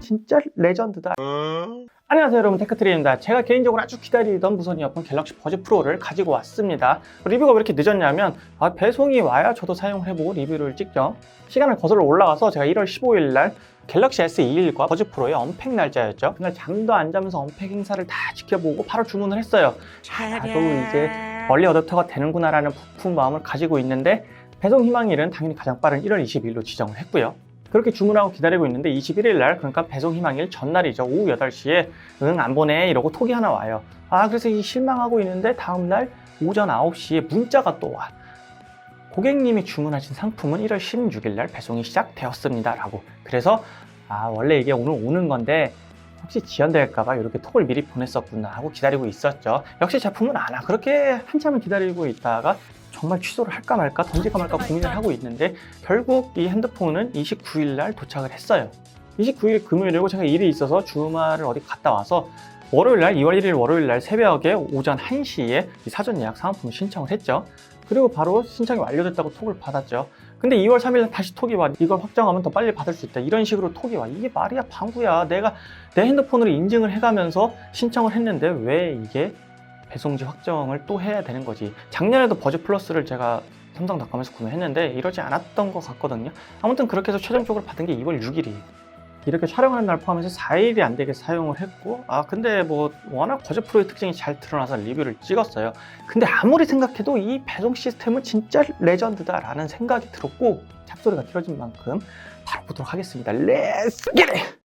진짜 레전드다. 안녕하세요 여러분, 테크트리입니다. 제가 개인적으로 아주 기다리던 무선 이어폰 갤럭시 버즈 프로를 가지고 왔습니다. 리뷰가 왜 이렇게 늦었냐면 배송이 와야 저도 사용을 해보고 리뷰를 찍죠. 시간을 거슬러 올라가서 제가 1월 15일 날 갤럭시 S21과 버즈 프로의 언팩 날짜였죠. 그날 잠도 안 자면서 언팩 행사를 다 지켜보고 바로 주문을 했어요. 나도 이제 얼리 어댑터가 되는구나 라는 부푼 마음을 가지고 있는데, 배송 희망일은 당연히 가장 빠른 1월 20일로 지정을 했고요. 그렇게 주문하고 기다리고 있는데 21일 날, 그러니까 배송 희망일 전날이죠. 오후 8시에 응 안 보내 이러고 톡이 하나 와요. 그래서 실망하고 있는데 다음날 오전 9시에 문자가 또 와. 고객님이 주문하신 상품은 1월 16일 날 배송이 시작되었습니다 라고. 그래서 원래 이게 오늘 오는 건데 혹시 지연될까봐 이렇게 톡을 미리 보냈었구나 하고 기다리고 있었죠. 역시 제품은 안 와. 그렇게 한참을 기다리고 있다가 정말 취소를 할까 말까 던질까 말까 고민을 하고 있는데, 결국 이 핸드폰은 29일 날 도착을 했어요. 29일 금요일이고 제가 일이 있어서 주말을 어디 갔다 와서 월요일 날 2월 1일 월요일 날 새벽에 오전 1시에 사전 예약 사은품 신청을 했죠. 그리고 바로 신청이 완료됐다고 톡을 받았죠. 근데 2월 3일 날 다시 톡이 와. 이걸 확정하면 더 빨리 받을 수 있다. 이런 식으로 톡이 와. 이게 말이야 방구야. 내가 내 핸드폰으로 인증을 해가면서 신청을 했는데 왜 이게 배송지 확정을 또 해야 되는 거지. 작년에도 버즈 플러스를 제가 삼성닷컴에서 구매했는데 이러지 않았던 것 같거든요. 아무튼 그렇게 해서 최종적으로 받은 게 2월 6일이에요. 이렇게 촬영하는 날 포함해서 4일이 안 되게 사용을 했고, 근데 뭐 워낙 버즈 프로의 특징이 잘 드러나서 리뷰를 찍었어요. 근데 아무리 생각해도 이 배송 시스템은 진짜 레전드다 라는 생각이 들었고, 잡소리가 길어진 만큼 바로 보도록 하겠습니다. 렛츠 겟 잇!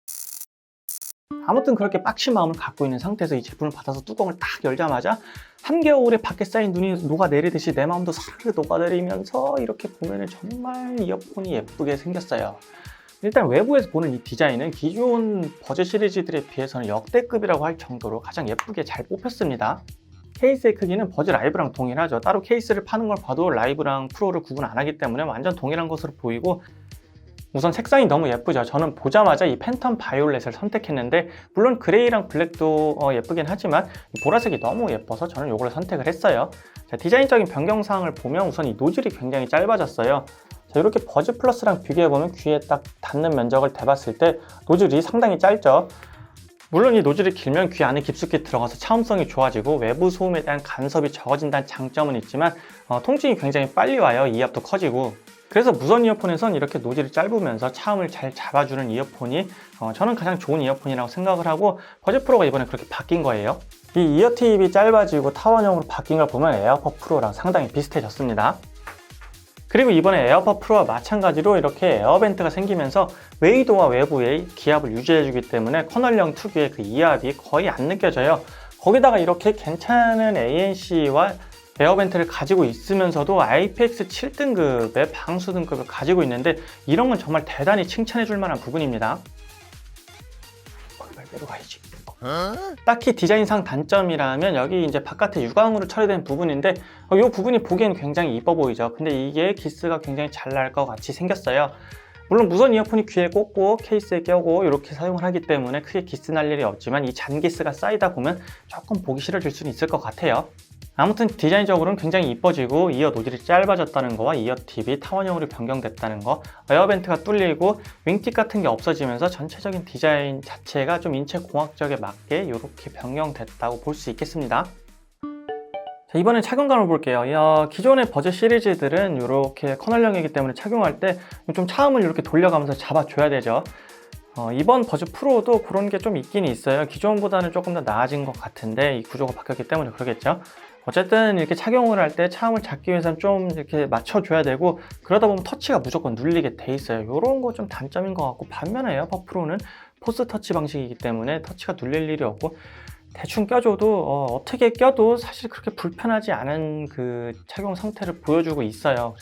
아무튼 그렇게 빡친 마음을 갖고 있는 상태에서 이 제품을 받아서 뚜껑을 딱 열자마자 한겨울에 밖에 쌓인 눈이 녹아내리듯이 내 마음도 사르르 녹아내리면서 이렇게 보면 정말 이어폰이 예쁘게 생겼어요. 일단 외부에서 보는 이 디자인은 기존 버즈 시리즈들에 비해서는 역대급이라고 할 정도로 가장 예쁘게 잘 뽑혔습니다. 케이스의 크기는 버즈 라이브랑 동일하죠. 따로 케이스를 파는 걸 봐도 라이브랑 프로를 구분 안 하기 때문에 완전 동일한 것으로 보이고, 우선 색상이 너무 예쁘죠. 저는 보자마자 이 팬텀 바이올렛을 선택했는데, 물론 그레이랑 블랙도 예쁘긴 하지만 보라색이 너무 예뻐서 저는 이걸 선택을 했어요. 자, 디자인적인 변경사항을 보면 우선 이 노즐이 굉장히 짧아졌어요. 자, 이렇게 버즈 플러스랑 비교해보면 귀에 딱 닿는 면적을 대봤을 때 노즐이 상당히 짧죠. 물론 이 노즐이 길면 귀 안에 깊숙이 들어가서 차음성이 좋아지고 외부 소음에 대한 간섭이 적어진다는 장점은 있지만 통증이 굉장히 빨리 와요. 이압도 커지고. 그래서 무선 이어폰에선 이렇게 노즐이 짧으면서 차음을 잘 잡아주는 이어폰이 저는 가장 좋은 이어폰이라고 생각을 하고, 버즈 프로가 이번에 그렇게 바뀐 거예요. 이 이어팁이 짧아지고 타원형으로 바뀐 걸 보면 에어팟 프로랑 상당히 비슷해졌습니다. 그리고 이번에 에어팟 프로와 마찬가지로 이렇게 에어벤트가 생기면서 웨이도와 외부의 기압을 유지해주기 때문에 커널형 특유의 그 이압이 거의 안 느껴져요. 거기다가 이렇게 괜찮은 ANC와 에어벤트를 가지고 있으면서도 IPX 7등급의 방수 등급을 가지고 있는데, 이런 건 정말 대단히 칭찬해 줄 만한 부분입니다. 빨리 가야지. 딱히 디자인상 단점이라면 여기 이제 바깥에 유광으로 처리된 부분인데, 이 부분이 보기엔 굉장히 이뻐 보이죠. 근데 이게 기스가 굉장히 잘 날 것 같이 생겼어요. 물론 무선 이어폰이 귀에 꽂고 케이스에 껴고 이렇게 사용을 하기 때문에 크게 기스 날 일이 없지만, 이 잔기스가 쌓이다 보면 조금 보기 싫어질 수는 있을 것 같아요. 아무튼 디자인적으로는 굉장히 이뻐지고, 이어 노즐이 짧아졌다는 거와 이어 팁이 타원형으로 변경됐다는 거, 에어벤트가 뚫리고 윙팁 같은 게 없어지면서 전체적인 디자인 자체가 좀 인체공학적에 맞게 이렇게 변경됐다고 볼 수 있겠습니다. 자, 이번엔 착용감을 볼게요. 기존의 버즈 시리즈들은 이렇게 커널형이기 때문에 착용할 때 좀 차음을 이렇게 돌려가면서 잡아줘야 되죠. 이번 버즈 프로도 그런 게 좀 있긴 있어요. 기존보다는 조금 더 나아진 것 같은데, 이 구조가 바뀌었기 때문에 그러겠죠. 어쨌든 이렇게 착용을 할 때 차음을 잡기 위해서는 좀 이렇게 맞춰줘야 되고, 그러다 보면 터치가 무조건 눌리게 돼 있어요. 이런 거 좀 단점인 것 같고, 반면에 에어팟 프로는 포스 터치 방식이기 때문에 터치가 눌릴 일이 없고, 대충 껴줘도 어떻게 껴도 사실 그렇게 불편하지 않은 그 착용 상태를 보여주고 있어요.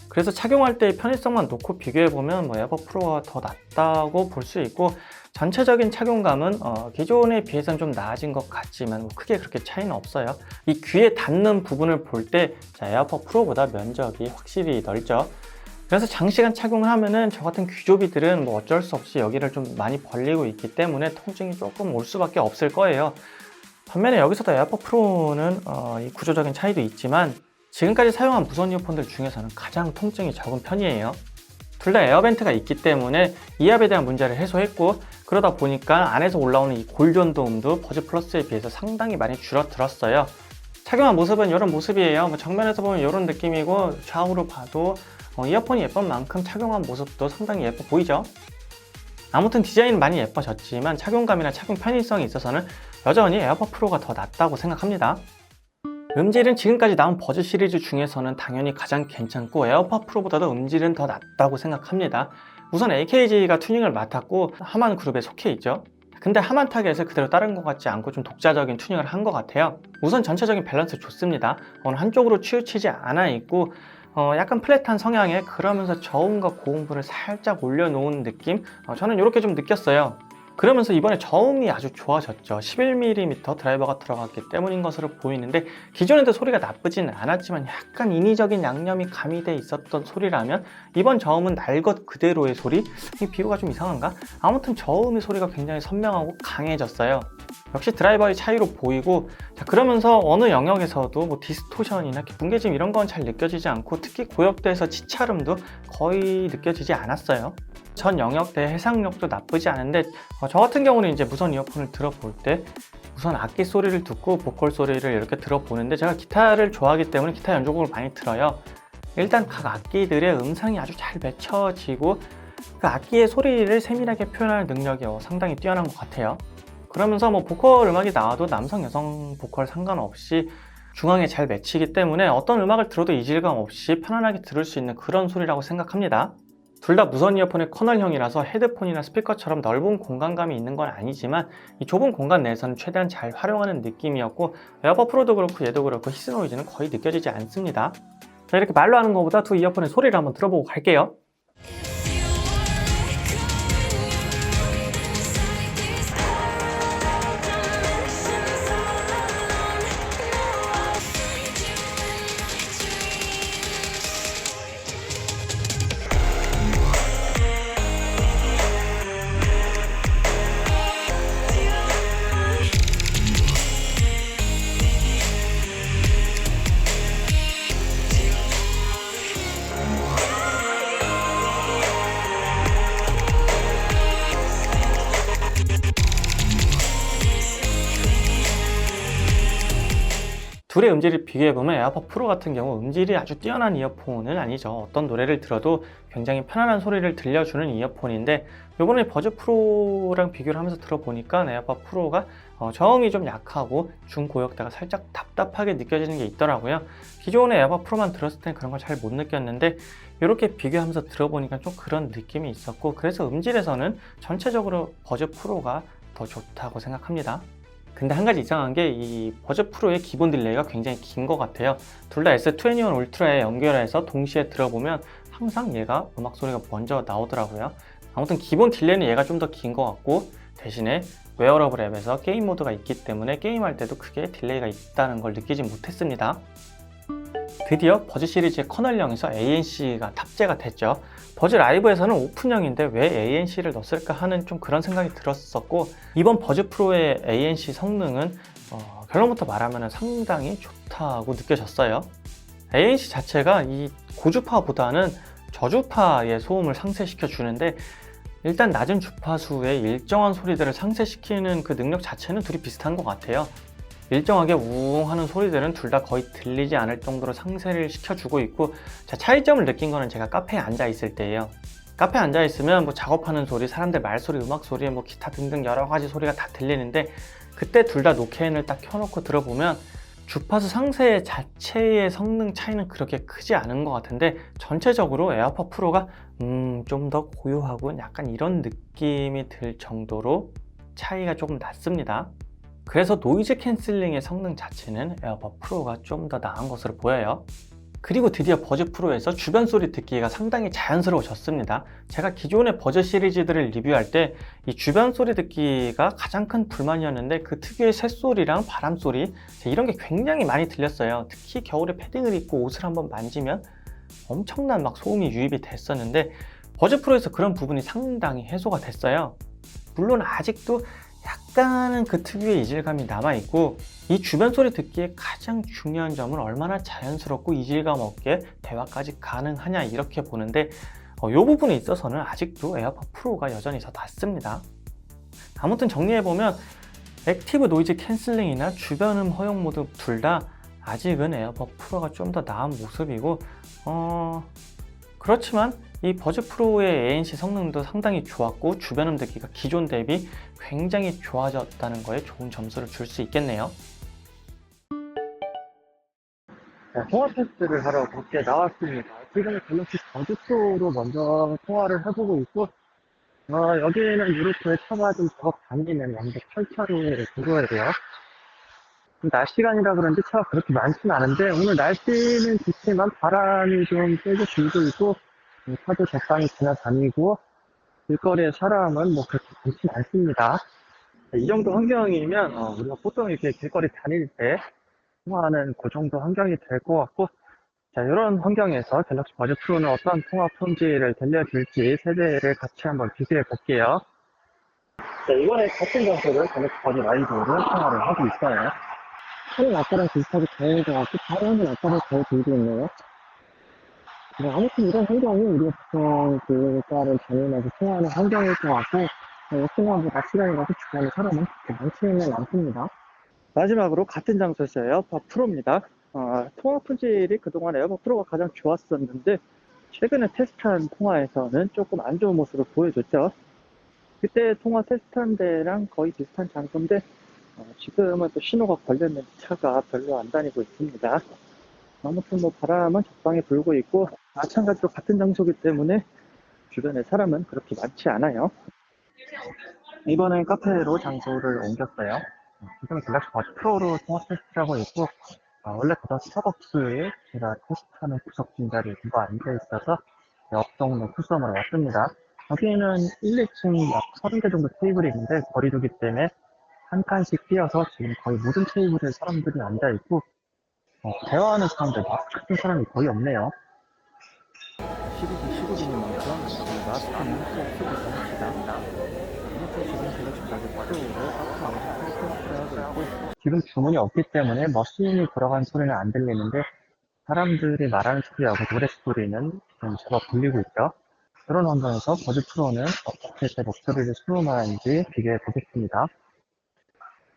그래서 착용할 때의 편의성만 놓고 비교해보면 에어팟 프로가 더 낫다고 볼 수 있고, 전체적인 착용감은 기존에 비해서는 좀 나아진 것 같지만 크게 그렇게 차이는 없어요. 이 귀에 닿는 부분을 볼 때 에어팟 프로보다 면적이 확실히 넓죠. 그래서 장시간 착용을 하면은 저 같은 귀조비들은 어쩔 수 없이 여기를 좀 많이 벌리고 있기 때문에 통증이 조금 올 수밖에 없을 거예요. 반면에 여기서도 에어팟 프로는 이 구조적인 차이도 있지만 지금까지 사용한 무선 이어폰들 중에서는 가장 통증이 적은 편이에요. 둘 다 에어벤트가 있기 때문에 이압에 대한 문제를 해소했고, 그러다 보니까 안에서 올라오는 이 골전도음도 버즈 플러스에 비해서 상당히 많이 줄어들었어요. 착용한 모습은 이런 모습이에요. 정면에서 보면 이런 느낌이고 좌우로 봐도 이어폰이 예쁜 만큼 착용한 모습도 상당히 예뻐 보이죠. 아무튼 디자인은 많이 예뻐졌지만 착용감이나 착용 편의성에 있어서는 여전히 에어팟 프로가 더 낫다고 생각합니다. 음질은 지금까지 나온 버즈 시리즈 중에서는 당연히 가장 괜찮고 에어팟 프로보다도 음질은 더 낫다고 생각합니다. 우선 AKG가 튜닝을 맡았고 하만 그룹에 속해 있죠. 근데 하만 타겟을 그대로 따른 것 같지 않고 좀 독자적인 튜닝을 한 것 같아요. 우선 전체적인 밸런스 좋습니다. 어느 한쪽으로 치우치지 않아 있고 약간 플랫한 성향에 그러면서 저음과 고음부를 살짝 올려놓은 느낌? 저는 이렇게 좀 느꼈어요. 그러면서 이번에 저음이 아주 좋아졌죠. 11mm 드라이버가 들어갔기 때문인 것으로 보이는데 기존에도 소리가 나쁘진 않았지만 약간 인위적인 양념이 가미돼 있었던 소리라면 이번 저음은 날 것 그대로의 소리? 이 비유가 좀 이상한가? 아무튼 저음의 소리가 굉장히 선명하고 강해졌어요. 역시 드라이버의 차이로 보이고, 자, 그러면서 어느 영역에서도 뭐 디스토션이나 붕괴짐 이런 건 잘 느껴지지 않고 특히 고역대에서 치찰음도 거의 느껴지지 않았어요. 전 영역대 해상력도 나쁘지 않은데 저 같은 경우는 이제 무선 이어폰을 들어볼 때 우선 악기 소리를 듣고 보컬 소리를 이렇게 들어보는데 제가 기타를 좋아하기 때문에 기타 연주곡을 많이 들어요. 일단 각 악기들의 음상이 아주 잘 맺혀지고 그 악기의 소리를 세밀하게 표현하는 능력이 상당히 뛰어난 것 같아요. 그러면서 뭐 보컬 음악이 나와도 남성 여성 보컬 상관없이 중앙에 잘 맺히기 때문에 어떤 음악을 들어도 이질감 없이 편안하게 들을 수 있는 그런 소리라고 생각합니다. 둘 다 무선 이어폰의 커널형이라서 헤드폰이나 스피커처럼 넓은 공간감이 있는 건 아니지만 이 좁은 공간 내에서는 최대한 잘 활용하는 느낌이었고 에어팟 프로도 그렇고 얘도 그렇고 히스 노이즈는 거의 느껴지지 않습니다. 자, 이렇게 말로 하는 것보다 두 이어폰의 소리를 한번 들어보고 갈게요. 둘의 음질을 비교해보면 에어팟 프로 같은 경우 음질이 아주 뛰어난 이어폰은 아니죠. 어떤 노래를 들어도 굉장히 편안한 소리를 들려주는 이어폰인데 요번에 버즈 프로랑 비교를 하면서 들어보니까 에어팟 프로가 저음이 좀 약하고 중고역대가 살짝 답답하게 느껴지는 게 있더라고요. 기존의 에어팟 프로만 들었을 땐 그런 걸 잘 못 느꼈는데 이렇게 비교하면서 들어보니까 좀 그런 느낌이 있었고 그래서 음질에서는 전체적으로 버즈 프로가 더 좋다고 생각합니다. 근데 한 가지 이상한 게 이 버즈 프로의 기본 딜레이가 굉장히 긴 것 같아요. 둘 다 S21 울트라에 연결해서 동시에 들어보면 항상 얘가 음악 소리가 먼저 나오더라고요. 아무튼 기본 딜레이는 얘가 좀 더 긴 것 같고 대신에 웨어러블 앱에서 게임 모드가 있기 때문에 게임할 때도 크게 딜레이가 있다는 걸 느끼지 못했습니다. 드디어 버즈 시리즈의 커널형에서 ANC가 탑재가 됐죠. 버즈 라이브에서는 오픈형인데 왜 ANC를 넣었을까 하는 좀 그런 생각이 들었었고 이번 버즈 프로의 ANC 성능은 결론부터 말하면 상당히 좋다고 느껴졌어요. ANC 자체가 이 고주파보다는 저주파의 소음을 상쇄시켜 주는데 일단 낮은 주파수의 일정한 소리들을 상쇄시키는 그 능력 자체는 둘이 비슷한 것 같아요. 일정하게 우웅 하는 소리들은 둘 다 거의 들리지 않을 정도로 상쇄를 시켜주고 있고 자, 차이점을 느낀 거는 제가 카페에 앉아 있을 때예요. 카페에 앉아 있으면 뭐 작업하는 소리, 사람들 말소리, 음악 소리, 뭐 기타 등등 여러 가지 소리가 다 들리는데 그때 둘 다 노케인을 딱 켜놓고 들어보면 주파수 상쇄 자체의 성능 차이는 그렇게 크지 않은 것 같은데 전체적으로 에어팟 프로가 좀 더 고요하고 약간 이런 느낌이 들 정도로 차이가 조금 났습니다. 그래서 노이즈 캔슬링의 성능 자체는 에어팟 프로가 좀 더 나은 것으로 보여요. 그리고 드디어 버즈 프로에서 주변 소리 듣기가 상당히 자연스러워졌습니다. 제가 기존의 버즈 시리즈들을 리뷰할 때 이 주변 소리 듣기가 가장 큰 불만이었는데 그 특유의 새소리랑 바람소리 이런 게 굉장히 많이 들렸어요. 특히 겨울에 패딩을 입고 옷을 한번 만지면 엄청난 막 소음이 유입이 됐었는데 버즈 프로에서 그런 부분이 상당히 해소가 됐어요. 물론 아직도 약간은 그 특유의 이질감이 남아있고 이 주변 소리 듣기의 가장 중요한 점은 얼마나 자연스럽고 이질감 없게 대화까지 가능하냐 이렇게 보는데 이 부분에 있어서는 아직도 에어팟 프로가 여전히 더 낫습니다. 아무튼 정리해보면 액티브 노이즈 캔슬링이나 주변음 허용 모드 둘 다 아직은 에어팟 프로가 좀 더 나은 모습이고 그렇지만 이 버즈 프로의 ANC 성능도 상당히 좋았고 주변음 듣기가 기존 대비 굉장히 좋아졌다는 거에 좋은 점수를 줄 수 있겠네요. 통화 테스트를 하러 밖에 나왔습니다. 지금 갤럭시 버즈 프로로 먼저 통화를 해보고 있고, 여기는 이렇게 차가 좀 작업 다니는 완전 8차로의 도로예요. 낮 시간이라 그런지 차가 그렇게 많지는 않은데, 오늘 날씨는 좋지만 바람이 좀 세게 불고 있고, 차도 적당히 지나다니고, 길거리에 사람은 뭐 그렇게 많지는 않습니다. 이 정도 환경이면 우리가 보통 이렇게 길거리 다닐 때 통화하는 그 정도 환경이 될 것 같고, 자, 이런 환경에서 갤럭시 버즈 프로는 어떤 통화 품질을 들려줄지 세 대를 같이 한번 비교해 볼게요. 자, 이번에 같은 장소를 갤럭시 버즈 라이브로 통화를 하고 있어요. 하는 아까랑 비슷하게 잘 들어갔고, 바로 하는 아까랑 잘 들고 있네요. 네, 아무튼 이런 환경이 우리가 보통 길가를 다니면서 통화하는 환경일 것 같고, 역시나 뭐 낮 시간이라서 주변에 사람은 그렇게 많지는 않습니다. 마지막으로 같은 장소에서 에어팟 프로입니다. 통화 품질이 그동안 에어팟 프로가 가장 좋았었는데 최근에 테스트한 통화에서는 조금 안 좋은 모습을 보여줬죠. 그때 통화 테스트한 데랑 거의 비슷한 장소인데 지금은 또 신호가 걸렸는 차가 별로 안 다니고 있습니다. 아무튼 뭐 바람은 적당히 불고 있고 마찬가지로 같은 장소이기 때문에 주변에 사람은 그렇게 많지 않아요. 이번엔 카페로 장소를 옮겼어요. 지금 갤럭시 버즈 프로로 통화 테스트를 하고 있고, 원래 가던 스타벅스에 제가 테스트하는 구석 빈자리가 앉아있어서 옆 동네 투썸으로 왔습니다. 여기는 1, 2층 약 30개 정도 테이블이 있는데 거리두기 때문에 한 칸씩 뛰어서 지금 거의 모든 테이블에 사람들이 앉아있고, 대화하는 사람들, 마스크 쓴 사람이 거의 없네요. 시국이 시국이니만큼 마스크는 꼭 쓰고 다닙시다. 지금 주문이 없기 때문에 머신이 돌아가는 소리는 안 들리는데 사람들이 말하는 소리하고 노래 소리는 좀 제법 들리고 있죠. 그런 환경에서 버즈 프로는 어떻게 제 목소리를 수음하는지 비교해 보겠습니다.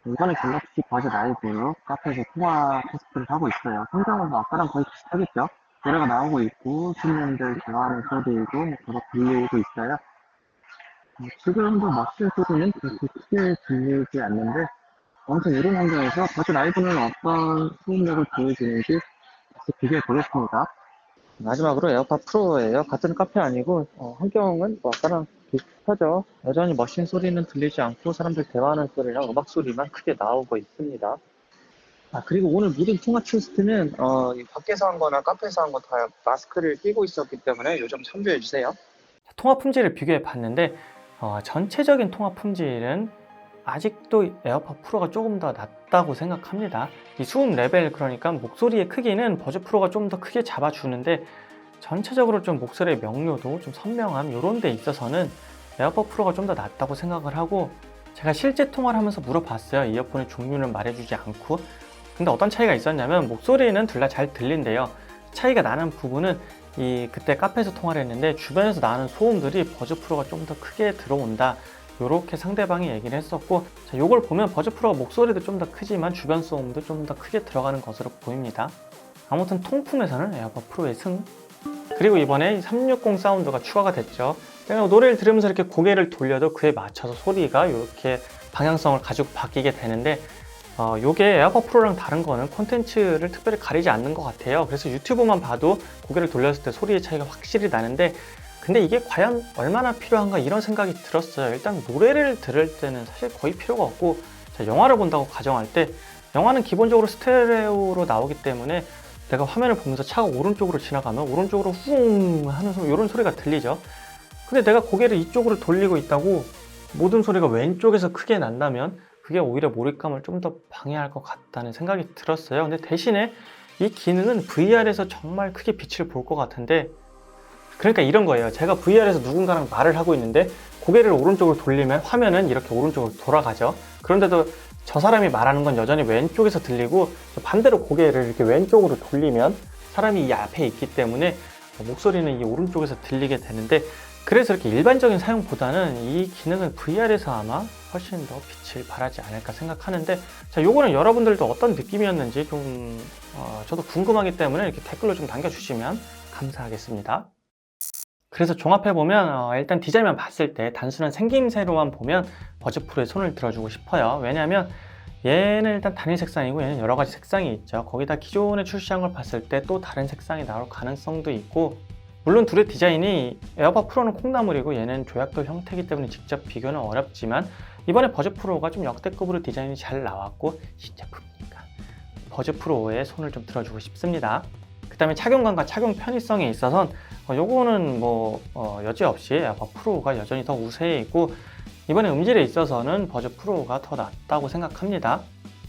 이번에 갤럭시 버즈 라이브로 카페에서 통화 테스트를 하고 있어요. 성장은 뭐 아까랑 거의 비슷하겠죠? 노래가 나오고 있고 손님들 대화하는 소리도 제법 들리고 있어요. 지금도 머신 소리는 그렇게 크게 들리지 않는데 아무튼 이런 환경에서 버즈 라이브는 어떤 소음력을 보여주는지 다시 비교해 보겠습니다. 마지막으로 에어팟 프로예요. 같은 카페 아니고 환경은 뭐 아까랑 비슷하죠. 여전히 머신 소리는 들리지 않고 사람들 대화하는 소리랑 음악 소리만 크게 나오고 있습니다. 그리고 오늘 모든 통화 테스트는 밖에서 한 거나 카페에서 한 거 다 마스크를 끼고 있었기 때문에 요 점 참조해 주세요. 통화 품질을 비교해 봤는데 전체적인 통화 품질은 아직도 에어팟 프로가 조금 더 낫다고 생각합니다. 이 수음 레벨, 그러니까 목소리의 크기는 버즈 프로가 좀 더 크게 잡아주는데 전체적으로 좀 목소리의 명료도, 좀 선명함 이런 데 있어서는 에어팟 프로가 좀 더 낫다고 생각을 하고, 제가 실제 통화를 하면서 물어봤어요. 이어폰의 종류를 말해주지 않고. 근데 어떤 차이가 있었냐면 목소리는 둘 다 잘 들린대요. 차이가 나는 부분은 그때 카페에서 통화를 했는데 주변에서 나는 소음들이 버즈 프로가 좀 더 크게 들어온다, 이렇게 상대방이 얘기를 했었고, 자, 요걸 보면 버즈 프로가 목소리도 좀 더 크지만 주변 소음도 좀 더 크게 들어가는 것으로 보입니다. 아무튼 통풍에서는 에어팟 프로의 승. 그리고 이번에 360 사운드가 추가가 됐죠. 그냥 노래를 들으면서 이렇게 고개를 돌려도 그에 맞춰서 소리가 이렇게 방향성을 가지고 바뀌게 되는데 요게 에어팟 프로랑 다른 거는 콘텐츠를 특별히 가리지 않는 것 같아요. 그래서 유튜브만 봐도 고개를 돌렸을 때 소리의 차이가 확실히 나는데, 근데 이게 과연 얼마나 필요한가 이런 생각이 들었어요. 일단 노래를 들을 때는 사실 거의 필요가 없고, 자, 영화를 본다고 가정할 때 영화는 기본적으로 스테레오로 나오기 때문에 내가 화면을 보면서 차가 오른쪽으로 지나가면 오른쪽으로 후웅 하는 소리, 이런 소리가 들리죠. 근데 내가 고개를 이쪽으로 돌리고 있다고 모든 소리가 왼쪽에서 크게 난다면 그게 오히려 몰입감을 좀 더 방해할 것 같다는 생각이 들었어요. 근데 대신에 이 기능은 VR에서 정말 크게 빛을 볼 것 같은데, 그러니까 이런 거예요. 제가 VR에서 누군가랑 말을 하고 있는데 고개를 오른쪽으로 돌리면 화면은 이렇게 오른쪽으로 돌아가죠. 그런데도 저 사람이 말하는 건 여전히 왼쪽에서 들리고, 반대로 고개를 이렇게 왼쪽으로 돌리면 사람이 이 앞에 있기 때문에 목소리는 이 오른쪽에서 들리게 되는데, 그래서 이렇게 일반적인 사용보다는 이 기능을 VR에서 아마 훨씬 더 빛을 발하지 않을까 생각하는데, 자, 요거는 여러분들도 어떤 느낌이었는지 좀 저도 궁금하기 때문에 이렇게 댓글로 좀 남겨주시면 감사하겠습니다. 그래서 종합해보면 일단 디자인만 봤을 때 단순한 생김새로만 보면 버즈 프로에 손을 들어주고 싶어요. 왜냐하면 얘는 일단 단일 색상이고 얘는 여러 가지 색상이 있죠. 거기다 기존에 출시한 걸 봤을 때 또 다른 색상이 나올 가능성도 있고, 물론 둘의 디자인이 에어팟 프로는 콩나물이고 얘는 조약돌 형태이기 때문에 직접 비교는 어렵지만, 이번에 버즈 프로가 좀 역대급으로 디자인이 잘 나왔고 신제품이니까 버즈 프로에 손을 좀 들어주고 싶습니다. 그 다음에 착용감과 착용 편의성에 있어서는 요거는 여지없이 에어팟 프로가 여전히 더 우세해 있고, 이번에 음질에 있어서는 버즈 프로가 더 낫다고 생각합니다.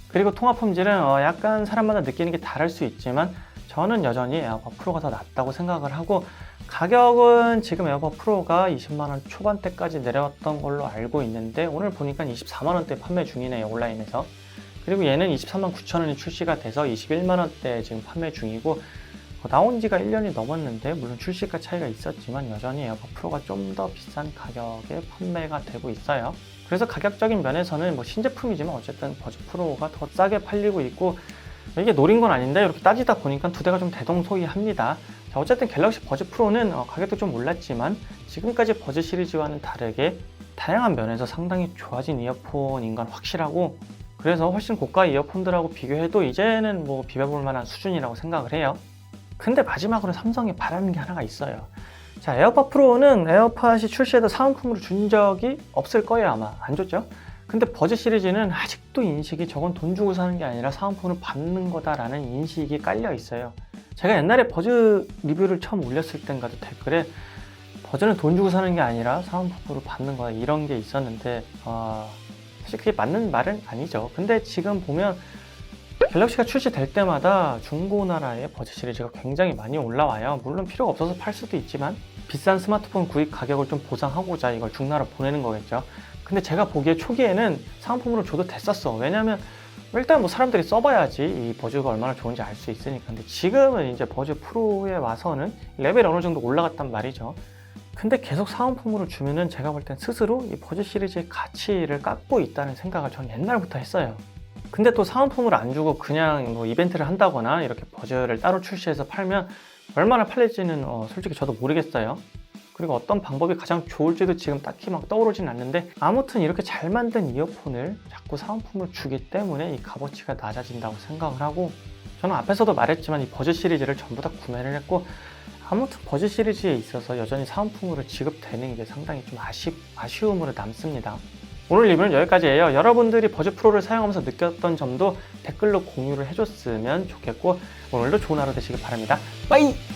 그리고 통합 품질은 약간 사람마다 느끼는 게 다를 수 있지만 저는 여전히 에어팟 프로가 더 낫다고 생각을 하고, 가격은 지금 에어팟 프로가 20만원 초반대까지 내려왔던 걸로 알고 있는데 오늘 보니까 24만원대 판매 중이네요, 온라인에서. 그리고 얘는 23만 9천원이 출시가 돼서 21만원대 지금 판매 중이고, 나온 지가 1년이 넘었는데 물론 출시가 차이가 있었지만 여전히 에어팟 프로가 좀 더 비싼 가격에 판매가 되고 있어요. 그래서 가격적인 면에서는 신제품이지만 어쨌든 버즈 프로가 더 싸게 팔리고 있고, 이게 노린 건 아닌데 이렇게 따지다 보니까 두 대가 좀 대동소이합니다. 자, 어쨌든 갤럭시 버즈 프로는 가격도 좀 올랐지만 지금까지 버즈 시리즈와는 다르게 다양한 면에서 상당히 좋아진 이어폰인 건 확실하고, 그래서 훨씬 고가 이어폰들하고 비교해도 이제는 비벼볼 만한 수준이라고 생각을 해요. 근데 마지막으로 삼성이 바라는 게 하나가 있어요. 자, 에어팟 프로는 에어팟이 출시해도 사은품으로 준 적이 없을 거예요. 아마 안 줬죠. 근데 버즈 시리즈는 아직도 인식이 저건 돈 주고 사는 게 아니라 사은품을 받는 거다라는 인식이 깔려 있어요. 제가 옛날에 버즈 리뷰를 처음 올렸을 땐가도 댓글에 버즈는 돈 주고 사는 게 아니라 사은품으로 받는 거다 이런 게 있었는데 사실 그게 맞는 말은 아니죠. 근데 지금 보면 갤럭시가 출시될 때마다 중고나라의 버즈 시리즈가 굉장히 많이 올라와요. 물론 필요가 없어서 팔 수도 있지만 비싼 스마트폰 구입 가격을 좀 보상하고자 이걸 중나라 보내는 거겠죠. 근데 제가 보기에 초기에는 사은품으로 줘도 됐었어. 왜냐면 일단 사람들이 써봐야지 이 버즈가 얼마나 좋은지 알 수 있으니까. 근데 지금은 이제 버즈 프로에 와서는 레벨이 어느 정도 올라갔단 말이죠. 근데 계속 사은품으로 주면은 제가 볼 땐 스스로 이 버즈 시리즈의 가치를 깎고 있다는 생각을 전 옛날부터 했어요. 근데 또 사은품을 안 주고 그냥 이벤트를 한다거나 이렇게 버즈를 따로 출시해서 팔면 얼마나 팔릴지는 솔직히 저도 모르겠어요. 그리고 어떤 방법이 가장 좋을지도 지금 딱히 떠오르진 않는데, 아무튼 이렇게 잘 만든 이어폰을 자꾸 사은품을 주기 때문에 이 값어치가 낮아진다고 생각을 하고, 저는 앞에서도 말했지만 이 버즈 시리즈를 전부 다 구매를 했고, 아무튼 버즈 시리즈에 있어서 여전히 사은품으로 지급되는 게 상당히 좀 아쉬움으로 남습니다. 오늘 리뷰는 여기까지예요. 여러분들이 버즈 프로를 사용하면서 느꼈던 점도 댓글로 공유를 해줬으면 좋겠고, 오늘도 좋은 하루 되시길 바랍니다. 빠이!